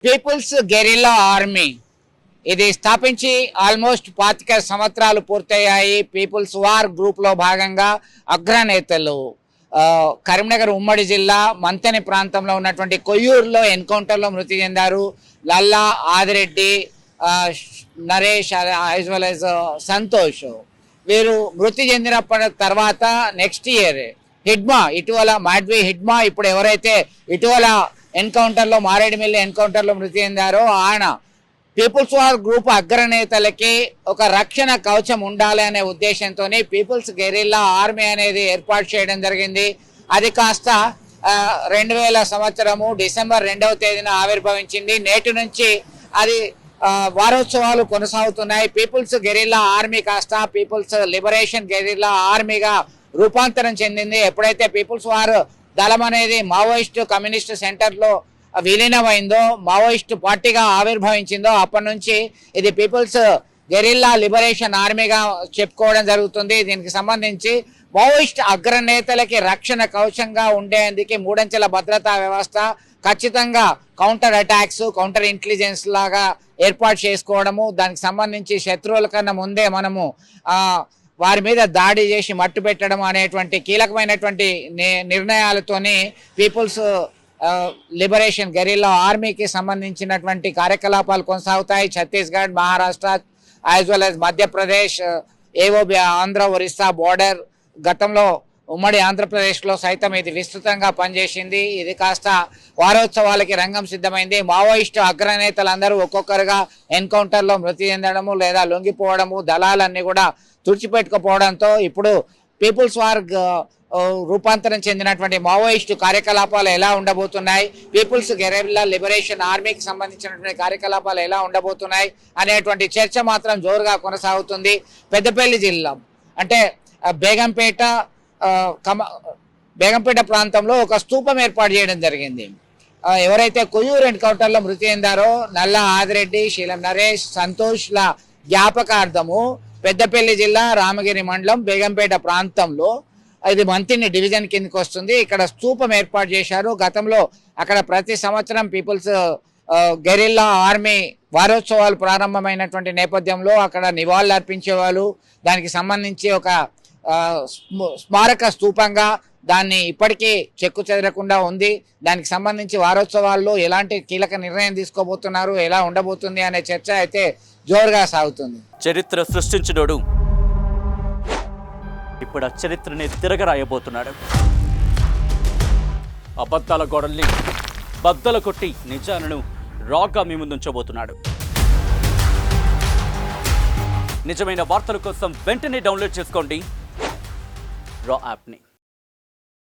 Peoples guerrilla army ఇది స్థాపించి almost 25 సంవత్సరాలు పూర్తయ్యాయి. పీపుల్స్ వార్ గ్రూప్లో భాగంగా అగ్రనేతలు కరీంనగర్ ఉమ్మడి జిల్లా మంతెని ప్రాంతంలో ఉన్నటువంటి కొయ్యూరులో ఎన్కౌంటర్లో మృతి చెందారు. Lalla, Adireddy, Naresh as well as Santosh. వీరు మృతి చెందినప్పటి తర్వాత నెక్స్ట్ ఇయర్ హిడ్మా ఇటీవల మాడ్వి హిడ్మా ఇప్పుడు ఎవరైతే ఇటీవల ఎన్కౌంటర్లో మారేడుమిల్లి ఎన్కౌంటర్లో మృతి చెందారో ఆయన పీపుల్స్ వార్ గ్రూప్ అగ్రనేతలకి ఒక రక్షణ కవచం ఉండాలి అనే ఉద్దేశంతో పీపుల్స్ గెరిల్లా ఆర్మీ అనేది ఏర్పాటు చేయడం జరిగింది. అది కాస్త 2000 సంవత్సరము డిసెంబర్ 2వ తేదీన ఆవిర్భవించింది. నేటి నుంచి అది వారోత్సవాలు కొనసాగుతున్నాయి. పీపుల్స్ గెరిల్లా ఆర్మీ కాస్త పీపుల్స్ లిబరేషన్ గెరిల్లా ఆర్మీగా రూపాంతరం చెందింది. ఎప్పుడైతే పీపుల్స్ వార్ దళం అనేది మావోయిస్టు కమ్యూనిస్టు సెంటర్లో విలీనమైందో, మావోయిస్టు పార్టీగా ఆవిర్భవించిందో అప్పటి నుంచి ఇది పీపుల్స్ గెరిల్లా లిబరేషన్ ఆర్మీగా చెప్పుకోవడం జరుగుతుంది. దీనికి సంబంధించి మావోయిస్ట్ అగ్రనేతలకి రక్షణ కవచంగా ఉండేందుకు 3 అంచెల భద్రతా వ్యవస్థ, ఖచ్చితంగా కౌంటర్ అటాక్స్, కౌంటర్ ఇంటెలిజెన్స్ లాగా ఏర్పాటు చేసుకోవడము, దానికి సంబంధించి శత్రువుల కన్నా ముందే మనము వారి మీద దాడి చేసి మట్టు పెట్టడం అనేటువంటి కీలకమైనటువంటి నిర్ణయాలతోని పీపుల్స్ లిబరేషన్ గెరిల్లా ఆర్మీకి సంబంధించినటువంటి కార్యకలాపాలు కొనసాగుతాయి. Chhattisgarh, Maharashtra as well as Madhya Pradesh, ఏవోబి Andhra Orissa border, గతంలో ఉమ్మడి ఆంధ్రప్రదేశ్లో సైతం ఇది విస్తృతంగా పనిచేసింది. ఇది కాస్త వారోత్సవాలకి రంగం సిద్ధమైంది. మావోయిస్టు అగ్రనేతలందరూ ఒక్కొక్కరుగా ఎన్కౌంటర్లో మృతి చెందడము లేదా లొంగిపోవడము, దళాలన్నీ కూడా తుడిచిపెట్టుకుపోవడంతో ఇప్పుడు పీపుల్స్ వార్ రూపాంతరం చెందినటువంటి మావోయిస్టు కార్యకలాపాలు ఎలా ఉండబోతున్నాయి, పీపుల్స్ గెరిల్లా లిబరేషన్ ఆర్మీకి సంబంధించినటువంటి కార్యకలాపాలు ఎలా ఉండబోతున్నాయి అనేటువంటి చర్చ మాత్రం జోరుగా కొనసాగుతుంది. పెద్దపల్లి జిల్లా అంటే బేగంపేట ప్రాంతంలో ఒక స్తూపం ఏర్పాటు చేయడం జరిగింది. ఎవరైతే కొయ్యూరు ఎన్కౌంటర్లో మృతి చెందారో నల్లా, ఆదిరెడ్డి, శీలం నరేష్, సంతోష్ల జ్ఞాపకార్థము పెద్దపల్లి జిల్లా రామగిరి మండలం బేగంపేట ప్రాంతంలో, ఇది మంతిని డివిజన్ కిందకి వస్తుంది, ఇక్కడ స్తూపం ఏర్పాటు చేశారు. గతంలో అక్కడ ప్రతి సంవత్సరం పీపుల్స్ గెరిల్లా ఆర్మీ వారోత్సవాలు ప్రారంభమైనటువంటి నేపథ్యంలో అక్కడ నివాళులు అర్పించేవాళ్ళు. దానికి సంబంధించి ఒక స్మారక స్తూపంగా దాన్ని ఇప్పటికీ చెక్కు చెదరకుండా ఉంది. దానికి సంబంధించి వారోత్సవాల్లో ఎలాంటి కీలక నిర్ణయం తీసుకోబోతున్నారు, ఎలా ఉండబోతుంది అనే చర్చ అయితే జోరుగా సాగుతుంది. చరిత్ర సృష్టించినోడు ఇప్పుడు ఆ చరిత్రని తిరగరాయబోతున్నాడు. అబద్ధాల గోడల్ని బద్దలు కొట్టి నిజాలను రాగా మీ ముందుంచబోతున్నాడు. నిజమైన వార్తల కోసం వెంటనే డౌన్లోడ్ చేసుకోండి రా యాప్ని.